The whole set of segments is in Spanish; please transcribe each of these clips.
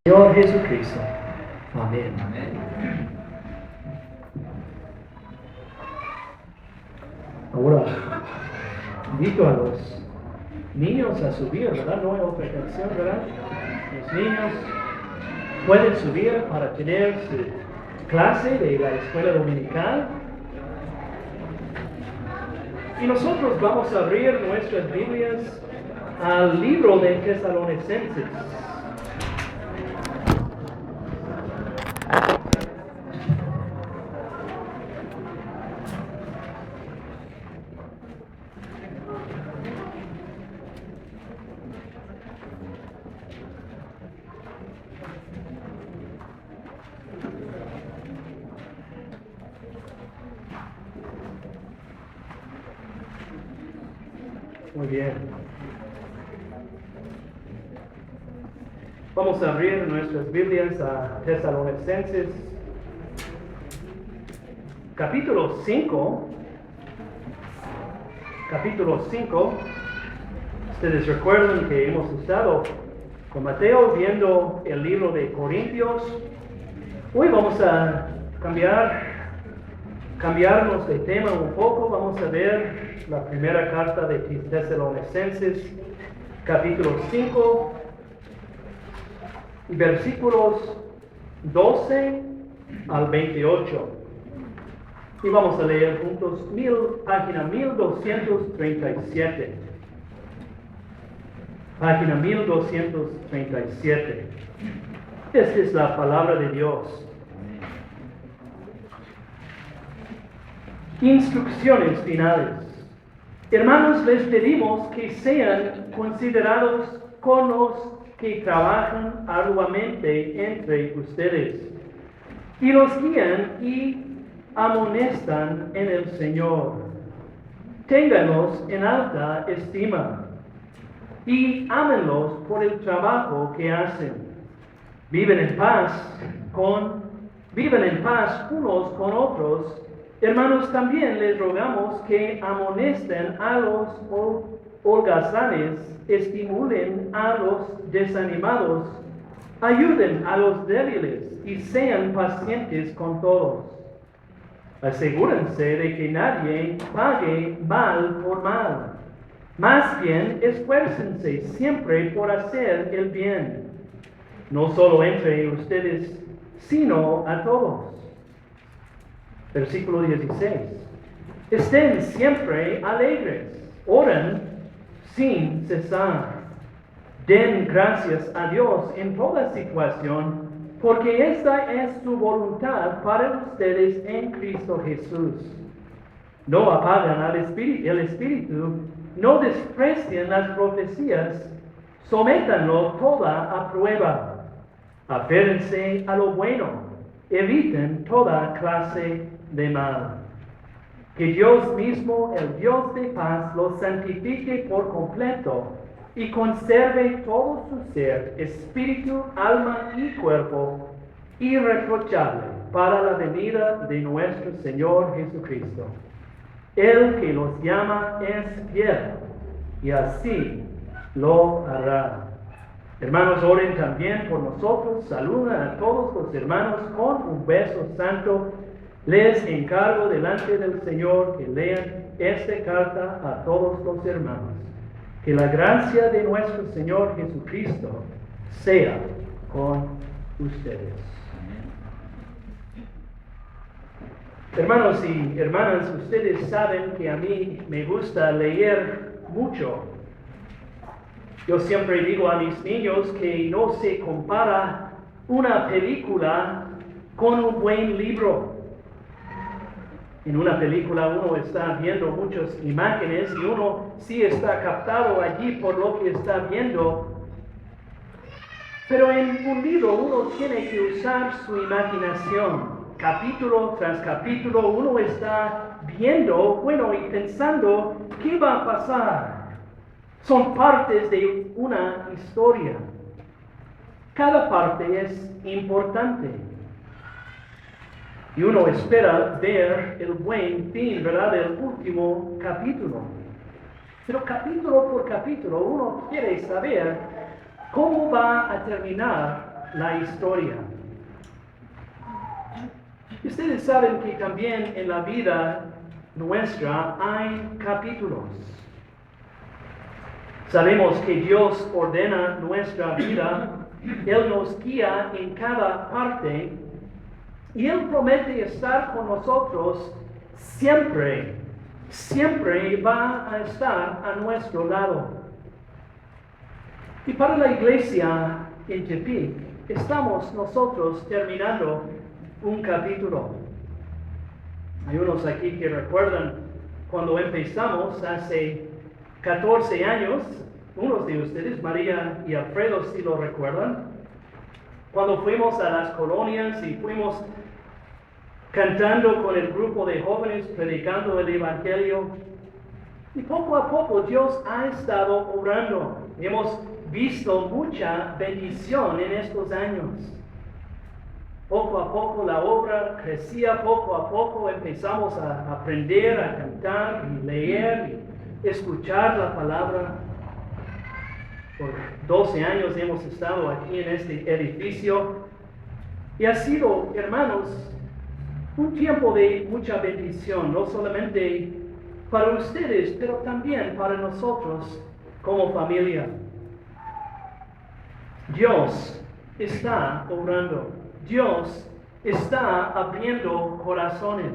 Señor Jesucristo. Amén. Ahora, invito a los niños a subir, ¿verdad? No hay otra canción, ¿verdad? Los niños pueden subir para tener su clase de la escuela dominical. Y nosotros vamos a abrir nuestras Biblias al libro de Tesalonicenses. Muy bien. Vamos a abrir nuestras Biblias a Tesalonicenses, capítulo 5. Capítulo 5. Ustedes recuerdan que hemos estado con Mateo viendo el libro de Corintios. Hoy vamos a cambiarnos de tema un poco. Vamos a ver la primera carta de Tesalonicenses, capítulo 5, versículos 12 al 28. Y vamos a leer juntos página 1237. Página 1237. Esta es la palabra de Dios. Instrucciones finales. Hermanos, les pedimos que sean considerados con los que trabajan arduamente entre ustedes y los guían y amonestan en el Señor. Ténganlos en alta estima y ámenlos por el trabajo que hacen. Viven en paz unos con otros. Hermanos, también les rogamos que amonesten a los holgazanes, estimulen a los desanimados, ayuden a los débiles y sean pacientes con todos. Asegúrense de que nadie pague mal por mal. Más bien, esfuércense siempre por hacer el bien, no solo entre ustedes, sino a todos. Versículo 16. Estén siempre alegres, oren sin cesar. Den gracias a Dios en toda situación, porque esta es su voluntad para ustedes en Cristo Jesús. No apagan el espíritu, no desprecien las profecías, sométanlo toda a prueba. Aférense a lo bueno, eviten toda clase de mal. Que Dios mismo, el Dios de paz, los santifique por completo y conserve todo su ser, espíritu, alma y cuerpo, irreprochable para la venida de nuestro Señor Jesucristo. El que los llama es fiel y así lo hará. Hermanos, oren también por nosotros. Saludan a todos los hermanos con un beso santo. Les encargo delante del Señor que lean esta carta a todos los hermanos. Que la gracia de nuestro Señor Jesucristo sea con ustedes. Hermanos y hermanas, ustedes saben que a mí me gusta leer mucho. Yo siempre digo a mis niños que no se compara una película con un buen libro. En una película uno está viendo muchas imágenes y uno sí está captado allí por lo que está viendo. Pero en un libro uno tiene que usar su imaginación. Capítulo tras capítulo uno está viendo, y pensando qué va a pasar. Son partes de una historia. Cada parte es importante. Y uno espera ver el buen fin, ¿verdad? El último capítulo. Pero capítulo por capítulo uno quiere saber cómo va a terminar la historia. Ustedes saben que también en la vida nuestra hay capítulos. Sabemos que Dios ordena nuestra vida, Él nos guía en cada parte y Él promete estar con nosotros siempre. Siempre va a estar a nuestro lado. Y para la iglesia en Tepic, estamos nosotros terminando un capítulo. Hay unos aquí que recuerdan cuando empezamos hace 14 años, unos de ustedes, María y Alfredo, si lo recuerdan, cuando fuimos a las colonias y fuimos cantando con el grupo de jóvenes, predicando el Evangelio. Y poco a poco Dios ha estado obrando. Hemos visto mucha bendición en estos años. Poco a poco la obra crecía, poco a poco empezamos a aprender a cantar y leer y escuchar la palabra. Por 12 años hemos estado aquí en este edificio y ha sido, hermanos, un tiempo de mucha bendición, no solamente para ustedes, pero también para nosotros como familia. Dios está obrando. Dios está abriendo corazones.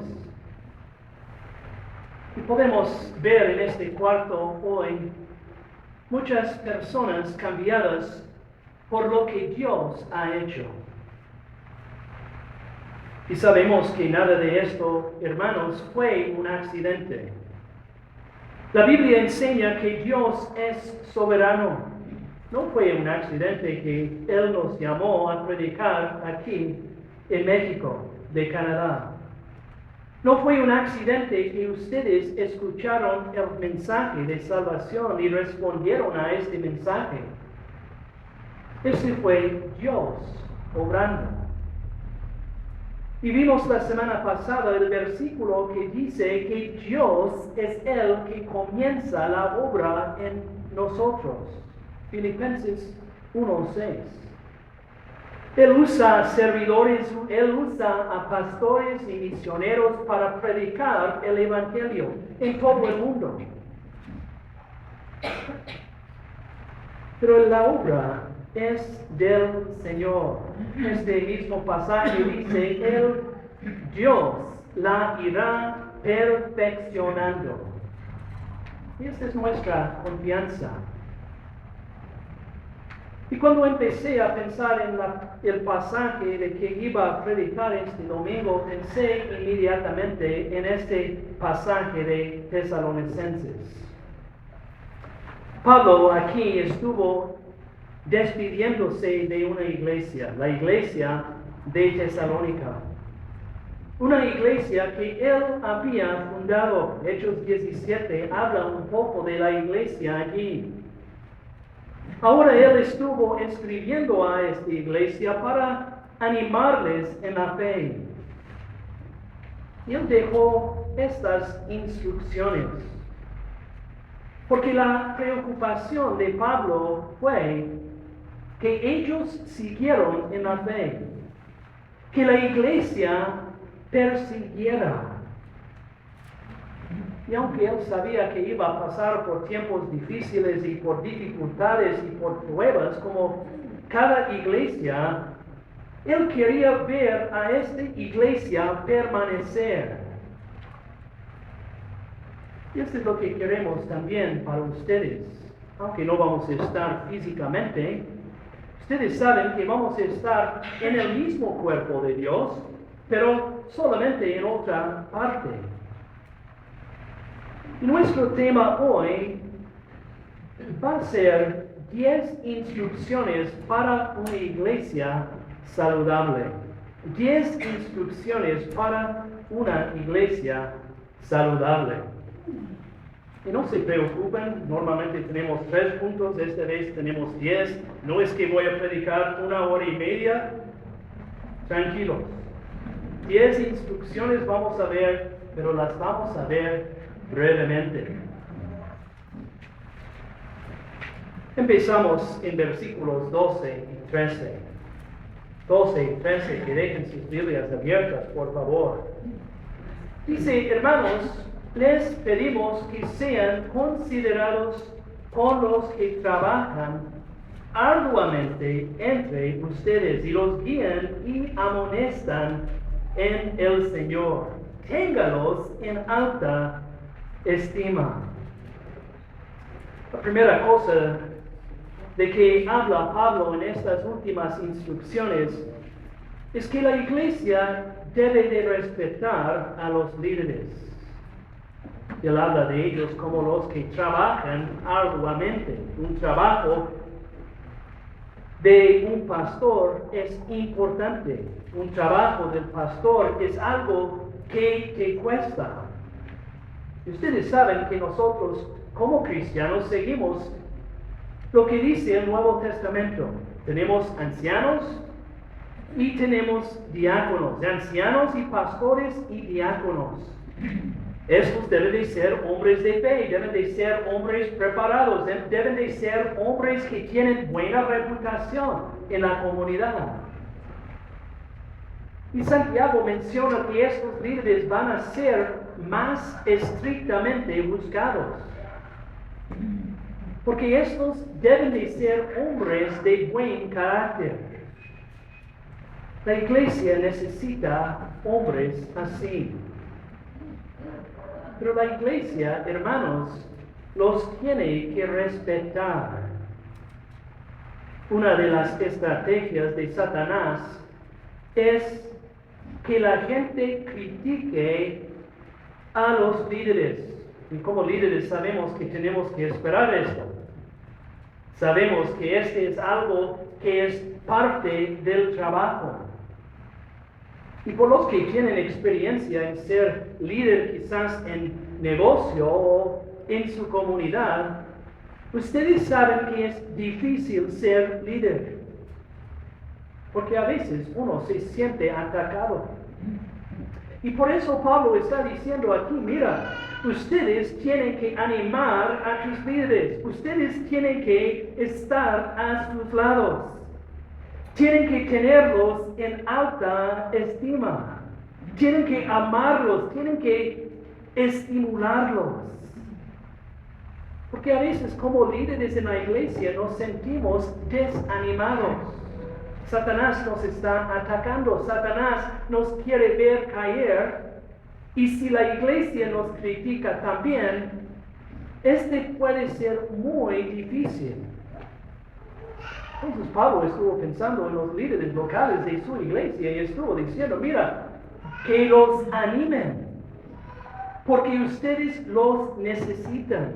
Y podemos ver en este cuarto hoy muchas personas cambiadas por lo que Dios ha hecho. Y sabemos que nada de esto, hermanos, fue un accidente. La Biblia enseña que Dios es soberano. No fue un accidente que Él nos llamó a predicar aquí en México, de Canadá. No fue un accidente que ustedes escucharon el mensaje de salvación y respondieron a este mensaje. Ese fue Dios obrando. Y vimos la semana pasada el versículo que dice que Dios es el que comienza la obra en nosotros. Filipenses 1:6. Él usa servidores, Él usa a pastores y misioneros para predicar el Evangelio en todo el mundo. Pero la obra es del Señor. Este mismo pasaje dice, Dios la irá perfeccionando. Y esta es nuestra confianza. Y cuando empecé a pensar en el pasaje de que iba a predicar este domingo, pensé inmediatamente en este pasaje de Tesalonicenses. Pablo aquí estuvo despidiéndose de una iglesia, la iglesia de Tesalónica. Una iglesia que él había fundado. Hechos 17 habla un poco de la iglesia allí. Ahora él estuvo escribiendo a esta iglesia para animarles en la fe. Y él dejó estas instrucciones. Porque la preocupación de Pablo fue que ellos siguieron en la fe, que la iglesia persiguiera. Y aunque él sabía que iba a pasar por tiempos difíciles y por dificultades y por pruebas, como cada iglesia, él quería ver a esta iglesia permanecer. Y esto es lo que queremos también para ustedes. Aunque no vamos a estar físicamente, ustedes saben que vamos a estar en el mismo cuerpo de Dios, pero solamente en otra parte. Y nuestro tema hoy va a ser 10 instrucciones para una iglesia saludable. 10 instrucciones para una iglesia saludable. Y no se preocupen, normalmente tenemos 3 puntos, esta vez tenemos 10. No es que voy a predicar 1 hora y media. Tranquilos. 10 instrucciones vamos a ver, pero las vamos a ver brevemente. Empezamos en versículos 12 y 13. 12 y 13, que dejen sus Biblias abiertas, por favor. Dice, hermanos, les pedimos que sean considerados con los que trabajan arduamente entre ustedes y los guían y amonestan en el Señor. Téngalos en alta estima. La primera cosa de que habla Pablo en estas últimas instrucciones es que la iglesia debe de respetar a los líderes. Él habla de ellos como los que trabajan arduamente. Un trabajo de un pastor es importante. Un trabajo del pastor es algo que te cuesta. Y ustedes saben que nosotros como cristianos seguimos lo que dice el Nuevo Testamento. Tenemos ancianos y tenemos diáconos, ancianos y pastores y diáconos. Estos deben de ser hombres de fe, deben de ser hombres preparados, deben de ser hombres que tienen buena reputación en la comunidad. Y Santiago menciona que estos líderes van a ser más estrictamente buscados. Porque estos deben de ser hombres de buen carácter. La iglesia necesita hombres así. Pero la iglesia, hermanos, los tiene que respetar. Una de las estrategias de Satanás es que la gente critique a los líderes. Y como líderes sabemos que tenemos que esperar esto. Sabemos que este es algo que es parte del trabajo. Y por los que tienen experiencia en ser líder quizás en negocio o en su comunidad, ustedes saben que es difícil ser líder. Porque a veces uno se siente atacado. Y por eso Pablo está diciendo aquí, mira, ustedes tienen que animar a tus líderes. Ustedes tienen que estar a sus lados. Tienen que tenerlos en alta estima. Tienen que amarlos. Tienen que estimularlos. Porque a veces como líderes en la iglesia nos sentimos desanimados. Satanás nos está atacando. Satanás nos quiere ver caer. Y si la iglesia nos critica también, este puede ser muy difícil. Entonces Pablo estuvo pensando en los líderes locales de su iglesia y estuvo diciendo, mira, que los animen, porque ustedes los necesitan.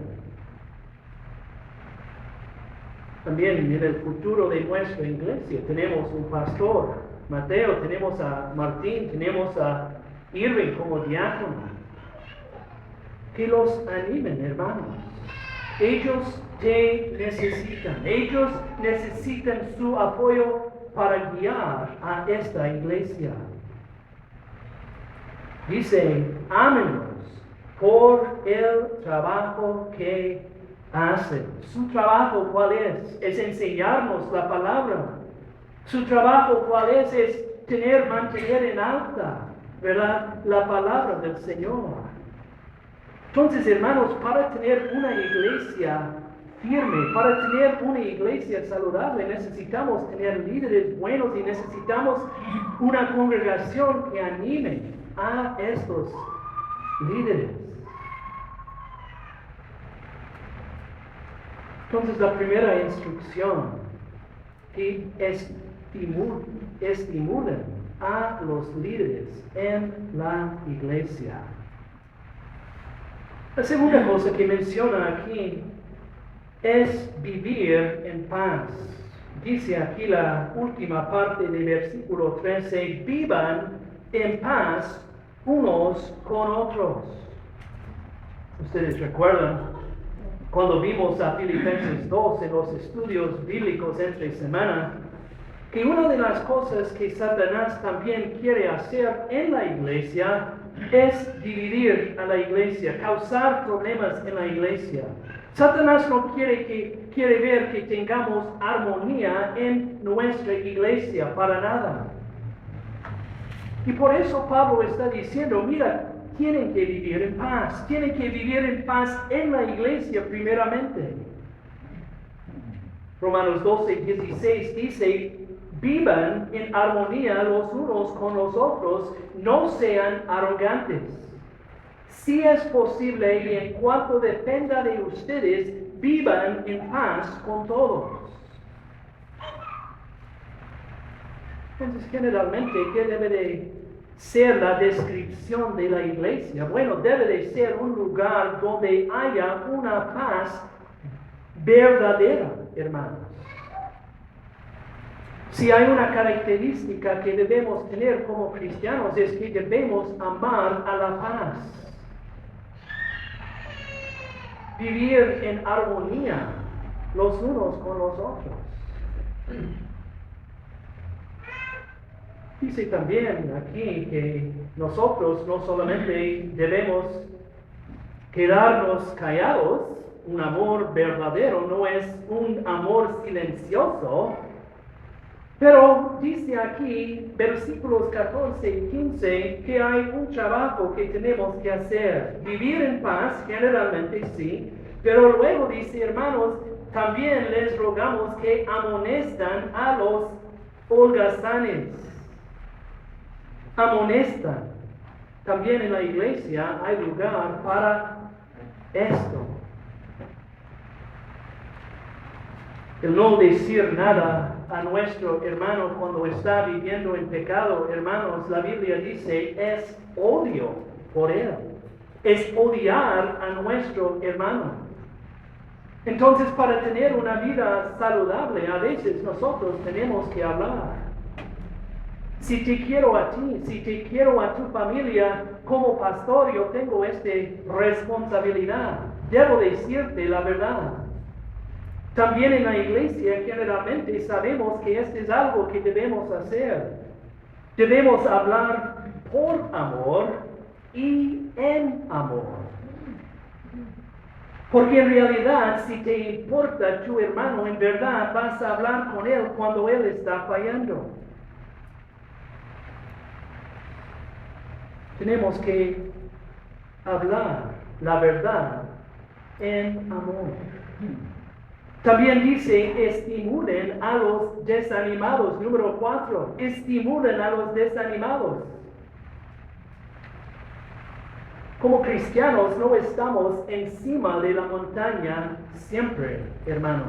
También en el futuro de nuestra iglesia tenemos un pastor, Mateo, tenemos a Martín, tenemos a Irving como diácono. Que los animen, hermanos. Ellos te necesitan. Ellos necesitan su apoyo para guiar a esta iglesia. Dice, ámenlos por el trabajo que hacen. ¿Su trabajo cuál es? Es enseñarnos la palabra. ¿Su trabajo cuál es? Es mantener en alta, ¿verdad?, la palabra del Señor. Entonces, hermanos, para tener una iglesia firme, para tener una iglesia saludable, necesitamos tener líderes buenos y necesitamos una congregación que anime a estos líderes. Entonces, la primera instrucción, que estimulen a los líderes en la iglesia. La segunda cosa que menciona aquí es vivir en paz. Dice aquí la última parte del versículo 13, vivan en paz unos con otros. Ustedes recuerdan cuando vimos a Filipenses 2 en los estudios bíblicos entre semana, que una de las cosas que Satanás también quiere hacer en la iglesia es dividir a la iglesia, causar problemas en la iglesia. Satanás no quiere quiere ver que tengamos armonía en nuestra iglesia, para nada. Y por eso Pablo está diciendo, mira, tienen que vivir en paz, tienen que vivir en paz en la iglesia primeramente. Romanos 12:16 dice, vivan en armonía los unos con los otros, no sean arrogantes. Si es posible y en cuanto dependa de ustedes, vivan en paz con todos. Entonces, generalmente, ¿qué debe de ser la descripción de la iglesia? Bueno, debe de ser un lugar donde haya una paz verdadera, hermanos. Si hay una característica que debemos tener como cristianos es que debemos amar a la paz. Vivir en armonía los unos con los otros. Dice también aquí que nosotros no solamente debemos quedarnos callados, un amor verdadero no es un amor silencioso, pero dice aquí, versículos 14 y 15, que hay un trabajo que tenemos que hacer. Vivir en paz, generalmente sí, pero luego dice, hermanos, también les rogamos que amonestan a los holgazanes. Amonestan. También en la iglesia hay lugar para esto. El no decir nada a nuestro hermano cuando está viviendo en pecado, hermanos, la Biblia dice, es odio por él. Es odiar a nuestro hermano. Entonces, para tener una vida saludable, a veces nosotros tenemos que hablar. Si te quiero a ti, si te quiero a tu familia, como pastor yo tengo esta responsabilidad. Debo decirte la verdad. También en la iglesia generalmente sabemos que esto es algo que debemos hacer. Debemos hablar por amor y en amor. Porque en realidad, si te importa tu hermano, en verdad vas a hablar con él cuando él está fallando. Tenemos que hablar la verdad en amor. También dice, estimulen a los desanimados. Número 4, estimulen a los desanimados. Como cristianos no estamos encima de la montaña siempre, hermanos.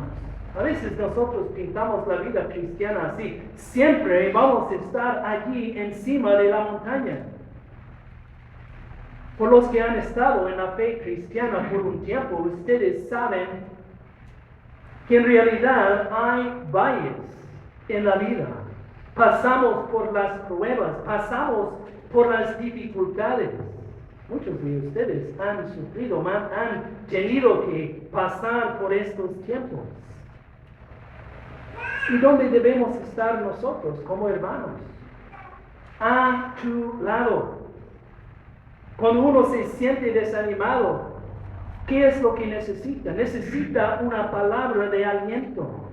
A veces nosotros pintamos la vida cristiana así. Siempre vamos a estar allí encima de la montaña. Por los que han estado en la fe cristiana por un tiempo, ustedes saben que en realidad hay valles en la vida. Pasamos por las pruebas, pasamos por las dificultades. Muchos de ustedes han sufrido, han tenido que pasar por estos tiempos. ¿Y dónde debemos estar nosotros como hermanos? A tu lado. Cuando uno se siente desanimado, ¿qué es lo que necesita? Necesita una palabra de aliento.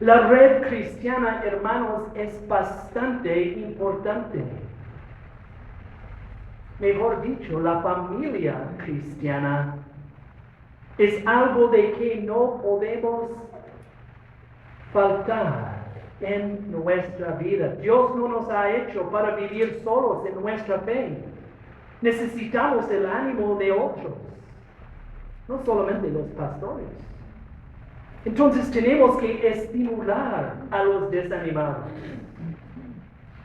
La red cristiana, hermanos, es bastante importante. Mejor dicho, la familia cristiana es algo de que no podemos faltar en nuestra vida. Dios no nos ha hecho para vivir solos en nuestra fe. Necesitamos el ánimo de otros, no solamente los pastores. Entonces tenemos que estimular a los desanimados.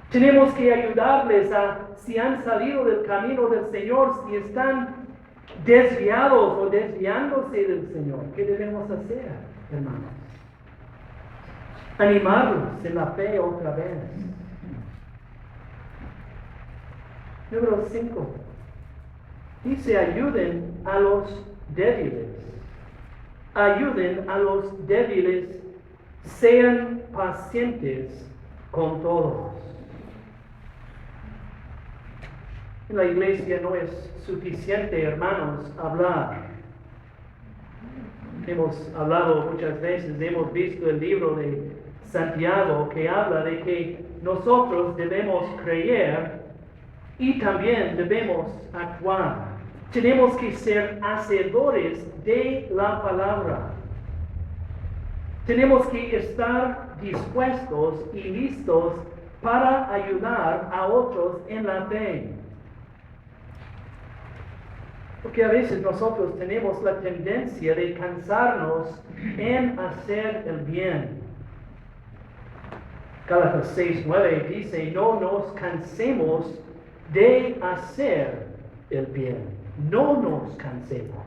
Tenemos que ayudarles si han salido del camino del Señor, si están desviados o desviándose del Señor. ¿Qué debemos hacer, hermanos? Animarlos en la fe otra vez. Número 5. Dice, ayuden a los débiles. Ayuden a los débiles. Sean pacientes con todos. En la iglesia no es suficiente, hermanos, hablar. Hemos hablado muchas veces, hemos visto el libro de Santiago que habla de que nosotros debemos creer y también debemos actuar. Tenemos que ser hacedores de la palabra. Tenemos que estar dispuestos y listos para ayudar a otros en la fe. Porque a veces nosotros tenemos la tendencia de cansarnos en hacer el bien. Gálatas 6:9 dice, no nos cansemos de hacer el bien. No nos cansemos.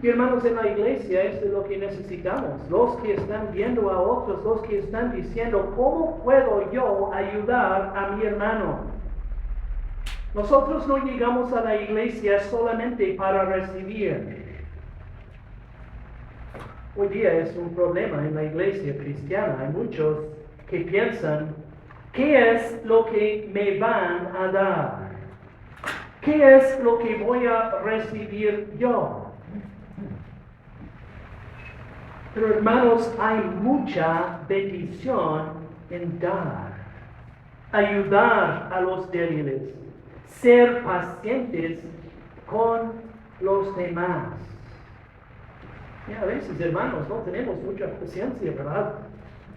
Y hermanos, en la iglesia esto es lo que necesitamos. Los que están viendo a otros, los que están diciendo, ¿cómo puedo yo ayudar a mi hermano? Nosotros no llegamos a la iglesia solamente para recibir. Hoy día es un problema en la iglesia cristiana. Hay muchos que piensan, ¿qué es lo que me van a dar? ¿Qué es lo que voy a recibir yo? Pero hermanos, hay mucha bendición en dar, ayudar a los débiles, ser pacientes con los demás. Y a veces, hermanos, no tenemos mucha paciencia, ¿verdad?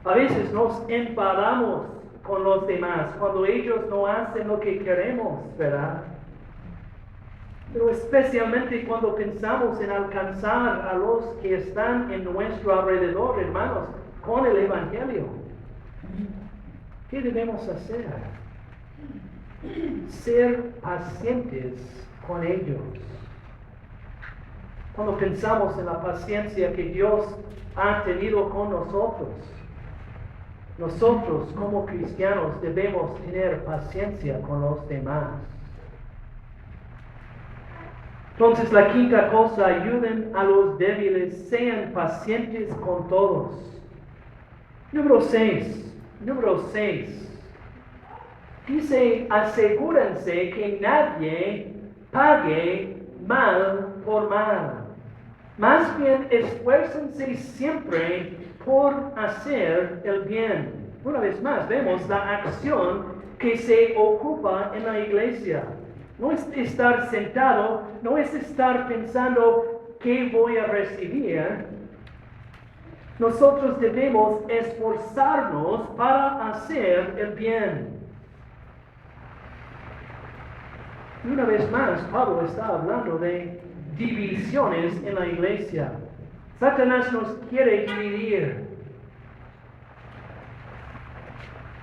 A veces nos enfadamos con los demás cuando ellos no hacen lo que queremos, ¿verdad? Pero especialmente cuando pensamos en alcanzar a los que están en nuestro alrededor, hermanos, con el Evangelio. ¿Qué debemos hacer? Ser pacientes con ellos. Cuando pensamos en la paciencia que Dios ha tenido con nosotros, nosotros como cristianos debemos tener paciencia con los demás. Entonces la quinta cosa, ayuden a los débiles, sean pacientes con todos. Número 6. Dice, asegúrense que nadie pague mal por mal. Más bien, esfuércense siempre por hacer el bien. Una vez más, vemos la acción que se ocupa en la iglesia. No es estar sentado, no es estar pensando qué voy a recibir. Nosotros debemos esforzarnos para hacer el bien. Y una vez más, Pablo está hablando de divisiones en la iglesia. Satanás nos quiere dividir.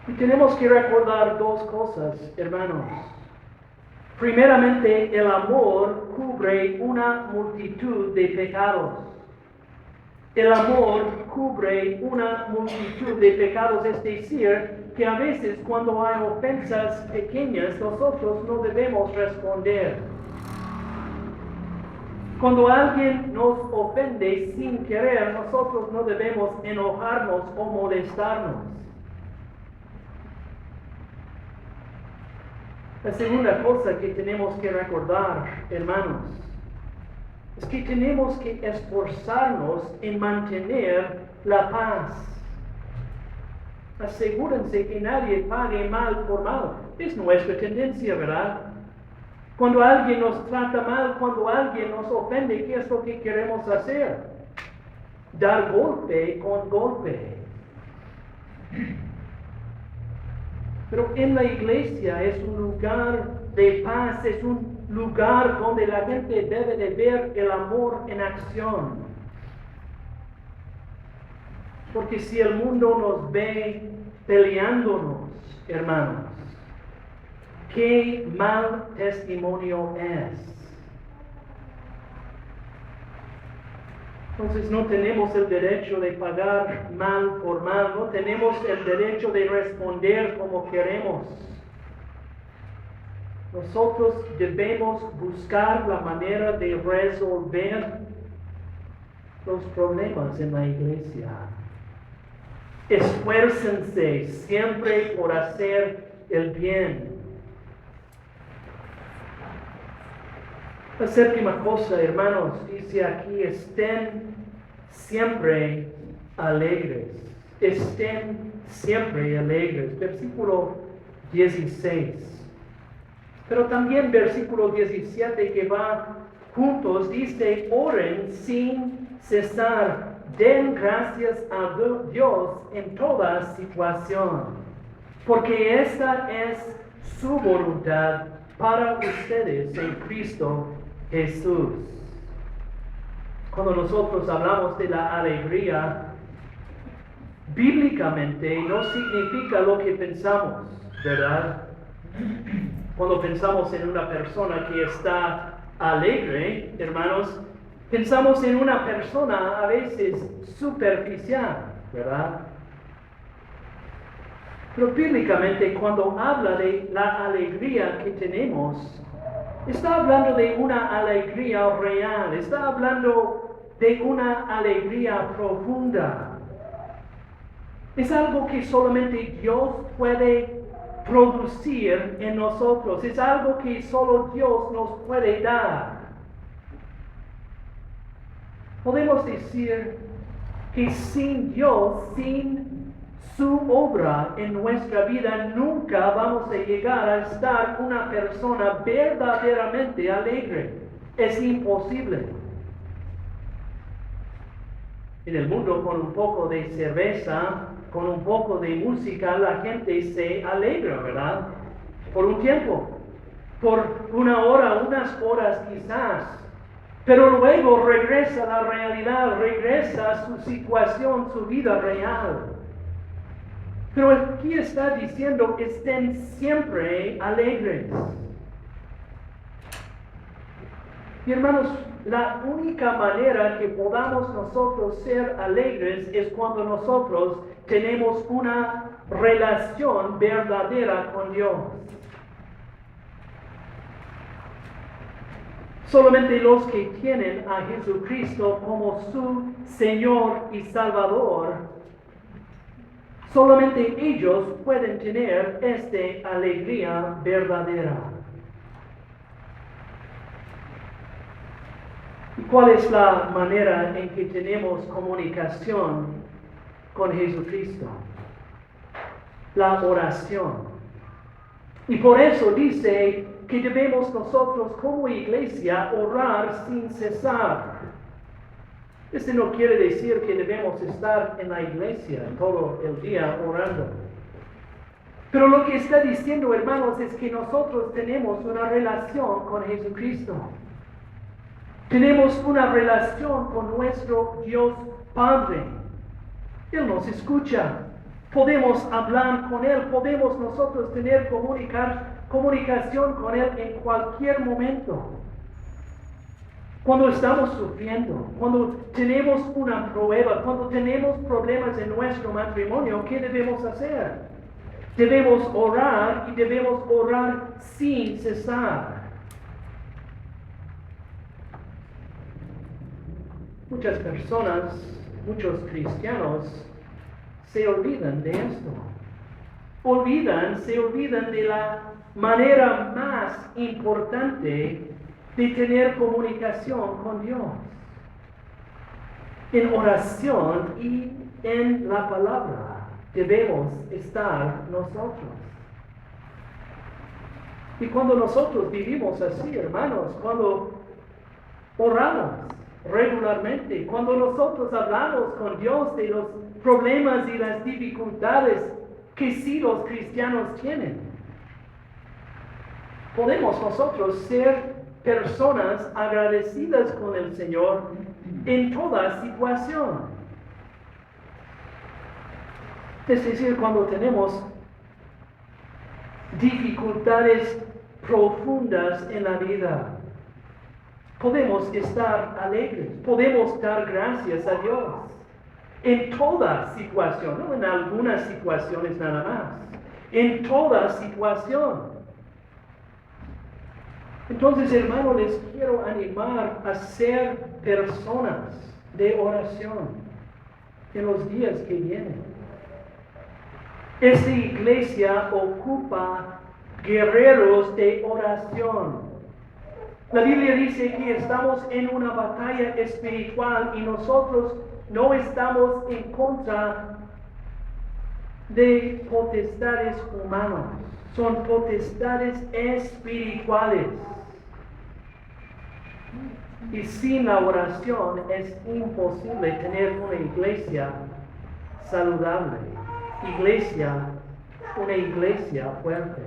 Y tenemos que recordar dos cosas, hermanos. Primeramente, el amor cubre una multitud de pecados. El amor cubre una multitud de pecados, es decir, que a veces cuando hay ofensas pequeñas, nosotros no debemos responder. Cuando alguien nos ofende sin querer, nosotros no debemos enojarnos o molestarnos. La segunda cosa que tenemos que recordar, hermanos, es que tenemos que esforzarnos en mantener la paz. Asegúrense que nadie pague mal por mal. Es nuestra tendencia, ¿verdad? Cuando alguien nos trata mal, cuando alguien nos ofende, ¿qué es lo que queremos hacer? Dar golpe con golpe. Pero en la iglesia es un lugar de paz, es un lugar donde la gente debe de ver el amor en acción. Porque si el mundo nos ve peleándonos, hermanos, qué mal testimonio es. Entonces no tenemos el derecho de pagar mal por mal, no tenemos el derecho de responder como queremos. Nosotros debemos buscar la manera de resolver los problemas en la iglesia. Esfuércense siempre por hacer el bien. La séptima cosa, hermanos, dice aquí, estén siempre alegres. Estén siempre alegres. Versículo 16. Pero también versículo 17 que va juntos, dice, oren sin cesar. Den gracias a Dios en toda situación, porque esta es su voluntad para ustedes en Cristo Jesús. Cuando nosotros hablamos de la alegría, bíblicamente no significa lo que pensamos, ¿verdad? Cuando pensamos en una persona que está alegre, hermanos, pensamos en una persona a veces superficial, ¿verdad? Pero bíblicamente cuando habla de la alegría que tenemos, está hablando de una alegría real, está hablando de una alegría profunda. Es algo que solamente Dios puede producir en nosotros, es algo que solo Dios nos puede dar. Podemos decir que sin Dios, sin su obra en nuestra vida, nunca vamos a llegar a estar una persona verdaderamente alegre. Es imposible. En el mundo, con un poco de cerveza, con un poco de música, la gente se alegra, ¿verdad? Por un tiempo, por una hora, unas horas quizás. Pero luego regresa a la realidad, regresa a su situación, su vida real. Pero aquí está diciendo, estén siempre alegres. Y hermanos, la única manera que podamos nosotros ser alegres es cuando nosotros tenemos una relación verdadera con Dios. Solamente los que tienen a Jesucristo como su Señor y Salvador, solamente ellos pueden tener esta alegría verdadera. ¿Y cuál es la manera en que tenemos comunicación con Jesucristo? La oración. Y por eso dice que debemos nosotros como iglesia orar sin cesar. Esto no quiere decir que debemos estar en la iglesia todo el día orando. Pero lo que está diciendo, hermanos, es que nosotros tenemos una relación con Jesucristo. Tenemos una relación con nuestro Dios Padre. Él nos escucha. Podemos hablar con Él. Podemos nosotros tener comunicación con Él en cualquier momento. Cuando estamos sufriendo, cuando tenemos una prueba, cuando tenemos problemas en nuestro matrimonio, ¿qué debemos hacer? Debemos orar y debemos orar sin cesar. Muchas personas, muchos cristianos, se olvidan de esto. Se olvidan de la manera más importante de tener comunicación con Dios. En oración y en la palabra debemos estar nosotros. Y cuando nosotros vivimos así, hermanos, cuando oramos regularmente, cuando nosotros hablamos con Dios de los problemas y las dificultades que sí los cristianos tienen, podemos nosotros ser personas agradecidas con el Señor en toda situación. Es decir, cuando tenemos dificultades profundas en la vida, podemos estar alegres, podemos dar gracias a Dios en toda situación, no en algunas situaciones nada más, en toda situación. Entonces, hermano, les quiero animar a ser personas de oración en los días que vienen. Esta iglesia ocupa guerreros de oración. La Biblia dice que estamos en una batalla espiritual y nosotros no estamos en contra de potestades humanas, son potestades espirituales. Y sin la oración es imposible tener una iglesia saludable, una iglesia fuerte.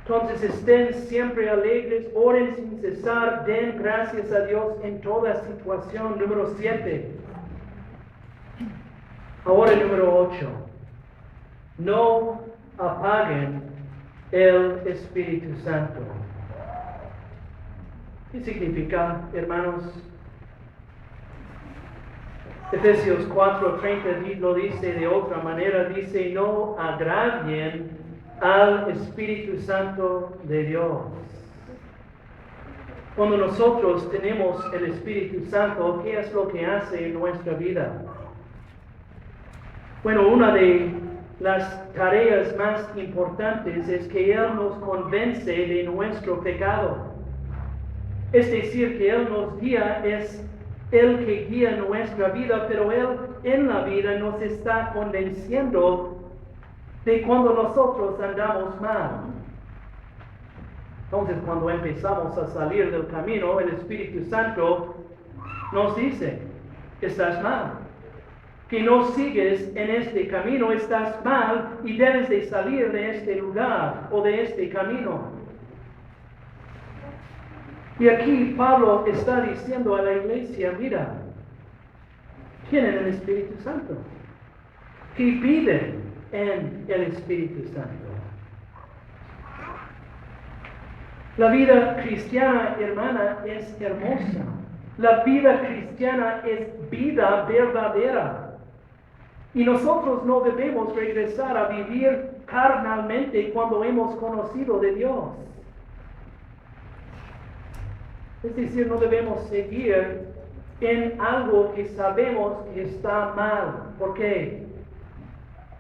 Entonces estén siempre alegres, oren sin cesar, den gracias a Dios en toda situación. Número 7. Ahora número 8. No apaguen el Espíritu Santo. ¿Qué significa, hermanos? Efesios 4:30 lo dice de otra manera, dice, no agravien al Espíritu Santo de Dios. Cuando nosotros tenemos el Espíritu Santo, ¿qué es lo que hace en nuestra vida? Bueno, una de las tareas más importantes es que Él nos convence de nuestro pecado. Es decir, que Él nos guía, es Él que guía nuestra vida, pero Él en la vida nos está convenciendo de cuando nosotros andamos mal. Entonces, cuando empezamos a salir del camino, el Espíritu Santo nos dice, estás mal, que no sigues en este camino, estás mal y debes de salir de este lugar o de este camino. Y aquí Pablo está diciendo a la iglesia, mira, tienen el Espíritu Santo, que viven en el Espíritu Santo. La vida cristiana, hermana, es hermosa. La vida cristiana es vida verdadera. Y nosotros no debemos regresar a vivir carnalmente cuando hemos conocido de Dios. Es decir, no debemos seguir en algo que sabemos que está mal. ¿Por qué?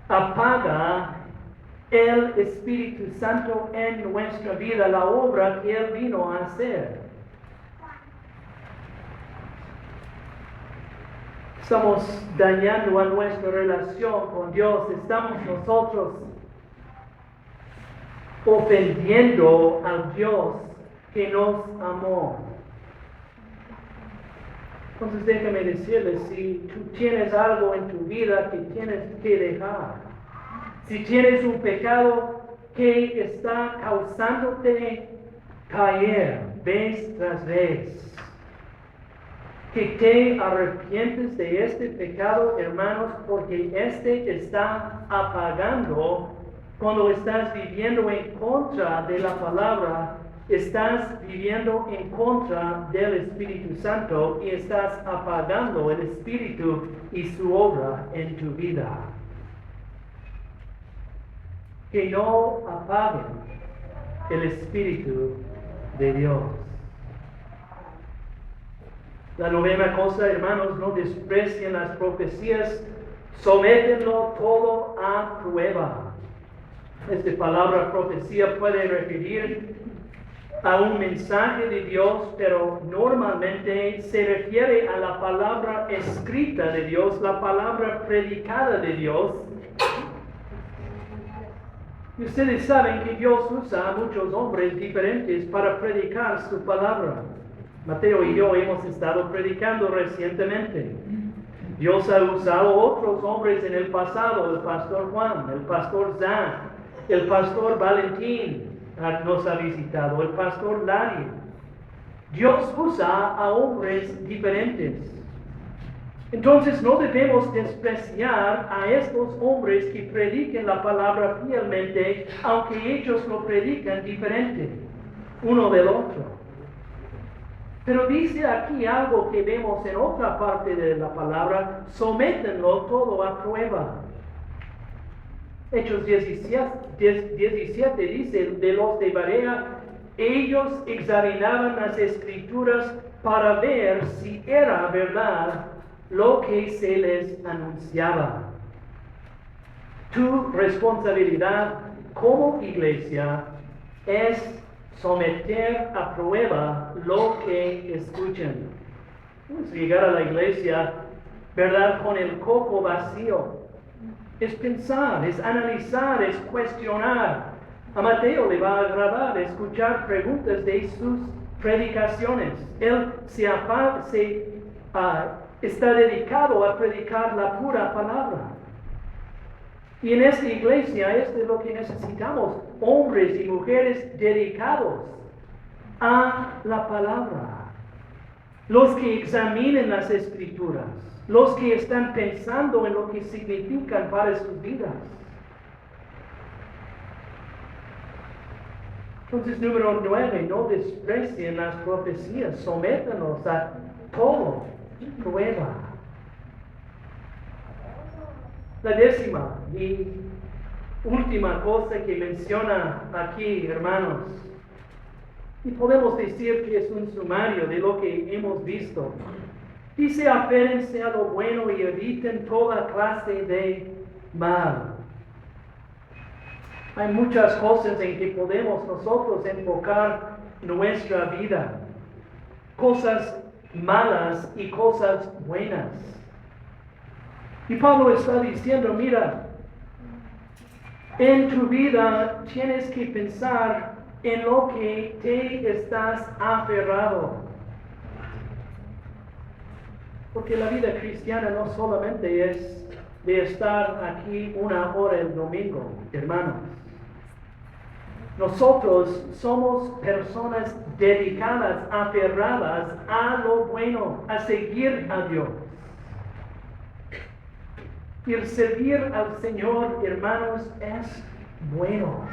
Apaga el Espíritu Santo en nuestra vida, la obra que Él vino a hacer. Estamos dañando a nuestra relación con Dios, estamos nosotros ofendiendo al Dios que nos amó. Entonces déjame decirles, si tú tienes algo en tu vida que tienes que dejar, si tienes un pecado que está causándote caer vez tras vez, que te arrepientes de este pecado, hermanos, porque este está apagando cuando estás viviendo en contra de la palabra. Estás viviendo en contra del Espíritu Santo y estás apagando el Espíritu y su obra en tu vida. Que no apaguen el Espíritu de Dios. La novena cosa, hermanos, no desprecien las profecías, sométenlo todo a prueba. Esta palabra profecía puede referir a un mensaje de Dios, pero normalmente se refiere a la palabra escrita de Dios, la palabra predicada de Dios. Y ustedes saben que Dios usa a muchos hombres diferentes para predicar su palabra. Mateo y yo hemos estado predicando recientemente. Dios ha usado otros hombres en el pasado, el pastor Juan, el pastor Zach, el pastor Valentín nos ha visitado, el pastor Larry. Dios usa a hombres diferentes. Entonces no debemos despreciar a estos hombres que prediquen la palabra fielmente, aunque ellos lo predican diferente, uno del otro. Pero dice aquí algo que vemos en otra parte de la palabra, sométenlo todo a prueba. Hechos 17 dice, de los de Berea, ellos examinaban las Escrituras para ver si era verdad lo que se les anunciaba. Tu responsabilidad como iglesia es someter a prueba lo que escuchan. Es llegar a la iglesia, ¿verdad?, con el coco vacío. Es pensar, es analizar, es cuestionar. A Mateo le va a agradar escuchar preguntas de sus predicaciones. Él está dedicado a predicar la pura palabra. Y en esta iglesia esto es lo que necesitamos, hombres y mujeres dedicados a la palabra. Los que examinen las escrituras, los que están pensando en lo que significan para sus vidas. Entonces, número 9, no desprecien las profecías, sométanos a todo prueba. La 10ª y última cosa que menciona aquí, hermanos, y podemos decir que es un sumario de lo que hemos visto. Dice, apérense a lo bueno y eviten toda clase de mal. Hay muchas cosas en que podemos nosotros enfocar nuestra vida. Cosas malas y cosas buenas. Y Pablo está diciendo, mira, en tu vida tienes que pensar en lo que te estás aferrado. Porque la vida cristiana no solamente es de estar aquí 1 hora el domingo, hermanos. Nosotros somos personas dedicadas, aferradas a lo bueno, a seguir a Dios. Y el servir al Señor, hermanos, es bueno.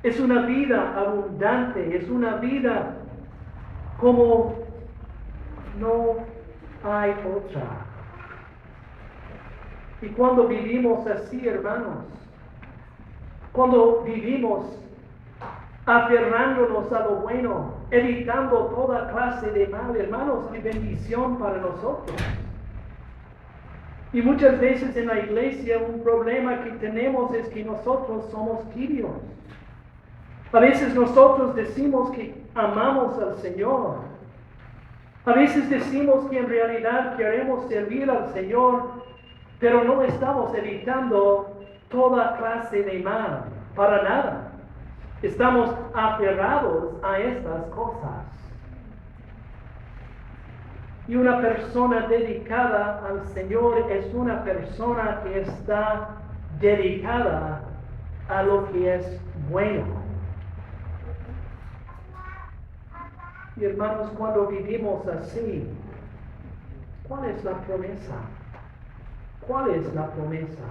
Es una vida abundante, es una vida como no hay otra. Y cuando vivimos así, hermanos, cuando vivimos aferrándonos a lo bueno, evitando toda clase de mal, hermanos, qué bendición para nosotros. Y muchas veces en la iglesia un problema que tenemos es que nosotros somos tibios. A veces nosotros decimos que amamos al Señor. A veces decimos que en realidad queremos servir al Señor, pero no estamos evitando toda clase de mal, para nada. Estamos aferrados a estas cosas. Y una persona dedicada al Señor es una persona que está dedicada a lo que es bueno. Y hermanos, cuando vivimos así, ¿cuál es la promesa? ¿Cuál es la promesa?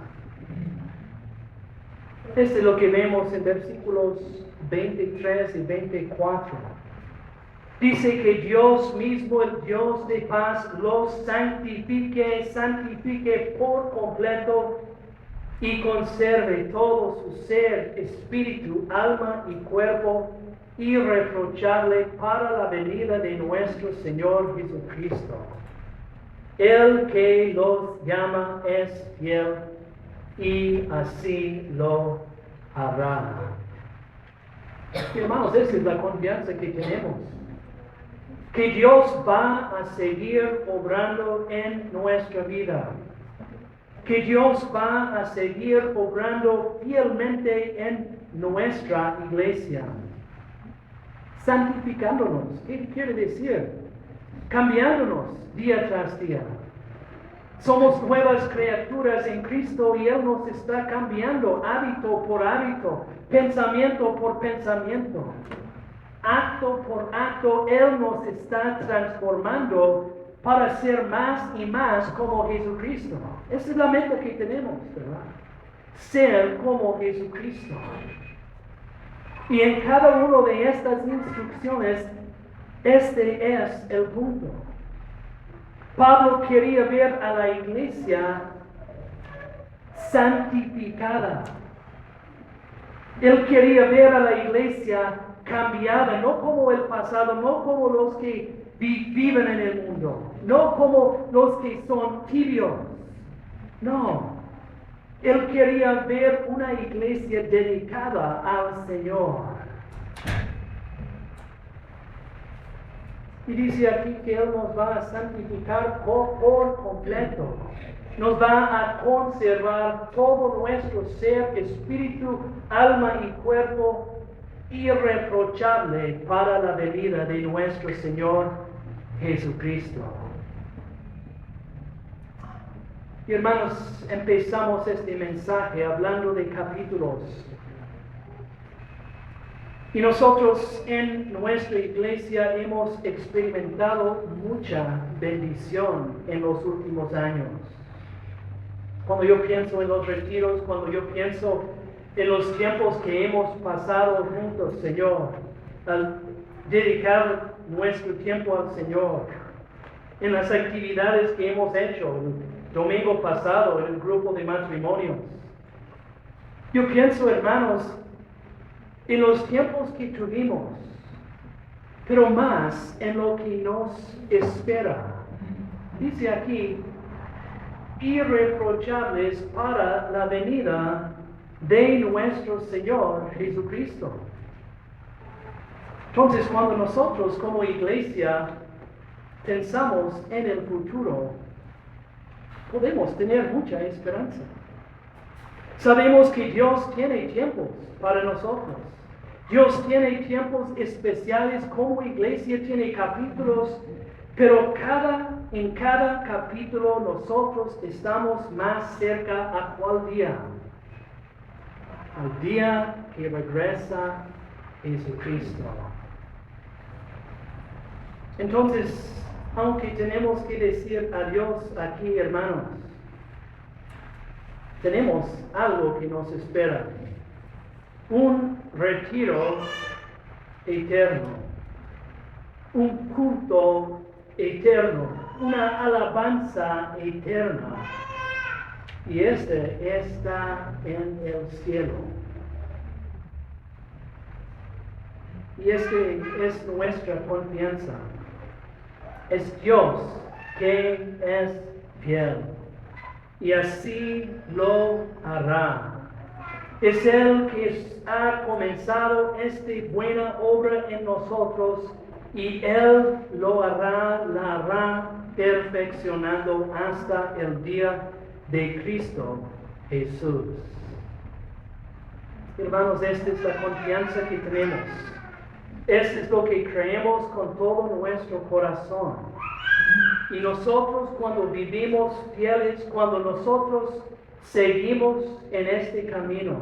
Este es lo que vemos en versículos 23 y 24. Dice que Dios mismo, el Dios de paz, los santifique por completo y conserve todo su ser, espíritu, alma y cuerpo irreprochable para la venida de nuestro Señor Jesucristo. El que los llama es fiel y así lo hará. Hermanos, esa es la confianza que tenemos. Que Dios va a seguir obrando en nuestra vida. Que Dios va a seguir obrando fielmente en nuestra iglesia. Santificándonos. ¿Qué quiere decir? Cambiándonos día tras día. Somos nuevas criaturas en Cristo y Él nos está cambiando hábito por hábito, pensamiento por pensamiento. Acto por acto, Él nos está transformando para ser más y más como Jesucristo. Esa es la meta que tenemos, ¿verdad? Ser como Jesucristo. Y en cada una de estas instrucciones, este es el punto. Pablo quería ver a la iglesia santificada. Él quería ver a la iglesia cambiada, no como el pasado, no como los que viven en el mundo, no como los que son tibios. No, él quería ver una iglesia dedicada al Señor. Y dice aquí que Él nos va a santificar por completo. Nos va a conservar todo nuestro ser, espíritu, alma y cuerpo irreprochable para la venida de nuestro Señor Jesucristo. Y hermanos, empezamos este mensaje hablando de capítulos. Y nosotros en nuestra iglesia hemos experimentado mucha bendición en los últimos años. Cuando yo pienso en los retiros, cuando yo pienso en los tiempos que hemos pasado juntos, Señor, al dedicar nuestro tiempo al Señor, en las actividades que hemos hecho el domingo pasado en el grupo de matrimonios. Yo pienso, hermanos, en los tiempos que tuvimos, pero más en lo que nos espera. Dice aquí, irreprochables para la venida de nuestro Señor Jesucristo. Entonces, cuando nosotros como iglesia pensamos en el futuro, podemos tener mucha esperanza. Sabemos que Dios tiene tiempos para nosotros. Dios tiene tiempos especiales, como iglesia tiene capítulos, pero en cada capítulo nosotros estamos más cerca a cuál día. Al día que regresa Jesucristo. Entonces, aunque tenemos que decir adiós aquí, hermanos, tenemos algo que nos espera. Un retiro eterno. Un culto eterno. Una alabanza eterna. Y este está en el cielo. Y este es nuestra confianza. Es Dios que es fiel. Y así lo hará. Es Él que ha comenzado esta buena obra en nosotros y Él la hará perfeccionando hasta el día de Cristo Jesús. Hermanos, esta es la confianza que tenemos. Esto es lo que creemos con todo nuestro corazón. Y nosotros cuando vivimos fieles, cuando nosotros seguimos en este camino,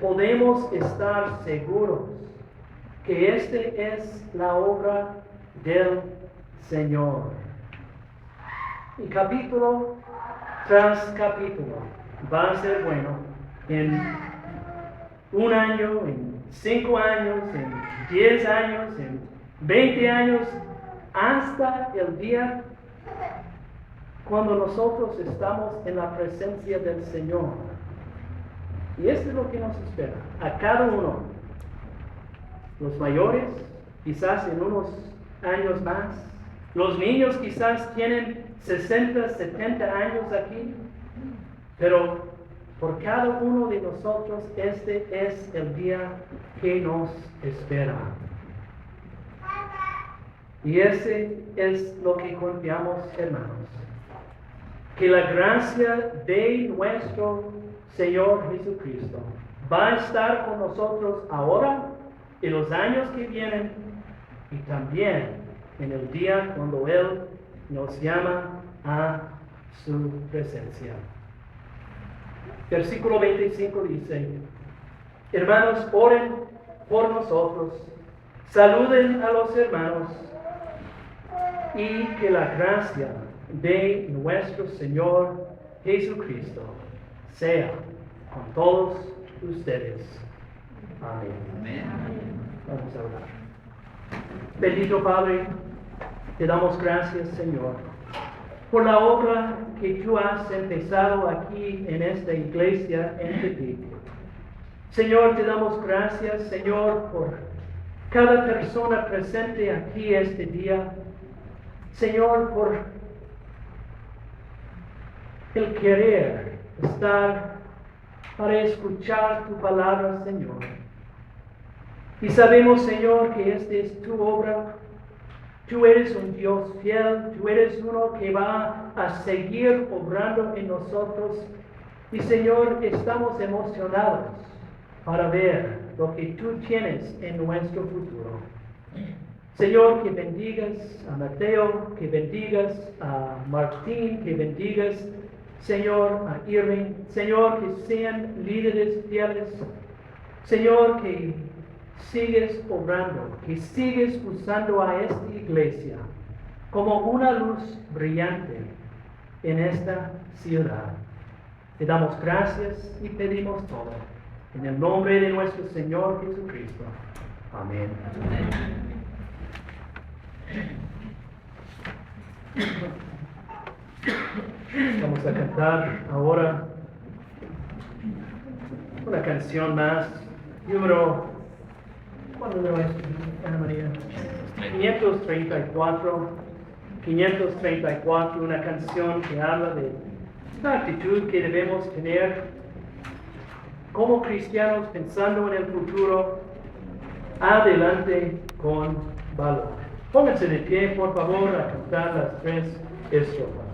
podemos estar seguros que esta es la obra del Señor. Y capítulo tras capítulo va a ser bueno en 1 año, en 5 años, en 10 años, en 20 años, hasta el día cuando nosotros estamos en la presencia del Señor. Y esto es lo que nos espera a cada uno. Los mayores, quizás en unos años más. Los niños quizás tienen 60, 70 años aquí. Pero por cada uno de nosotros este es el día que nos espera. Y ese es lo que confiamos, hermanos. Que la gracia de nuestro Señor Jesucristo va a estar con nosotros ahora, en los años que vienen, y también en el día cuando Él nos llama a su presencia. Versículo 25 dice, hermanos, oren por nosotros, saluden a los hermanos, y que la gracia de nuestro Señor Jesucristo sea con todos ustedes. Amén. Vamos a orar. Bendito Padre, te damos gracias, Señor, por la obra que tú has empezado aquí en esta iglesia en Tepic. Señor, te damos gracias, Señor, por cada persona presente aquí este día. Señor, por el querer estar para escuchar tu palabra, Señor. Y sabemos, Señor, que esta es tu obra. Tú eres un Dios fiel, tú eres uno que va a seguir obrando en nosotros. Y Señor, estamos emocionados para ver lo que tú tienes en nuestro futuro. Señor, que bendigas a Mateo, que bendigas a Martín, que bendigas, Señor, a Irving. Señor, que sean líderes fieles. Señor, que sigues obrando, que sigues usando a esta iglesia como una luz brillante en esta ciudad. Te damos gracias y pedimos todo. En el nombre de nuestro Señor Jesucristo. Amén. Vamos a cantar ahora una canción más. ¿Cuál número es, Ana María? 534. 534, una canción que habla de la actitud que debemos tener como cristianos pensando en el futuro. Adelante con valor. Pónganse de pie, por favor, a cantar las 3 estrofas.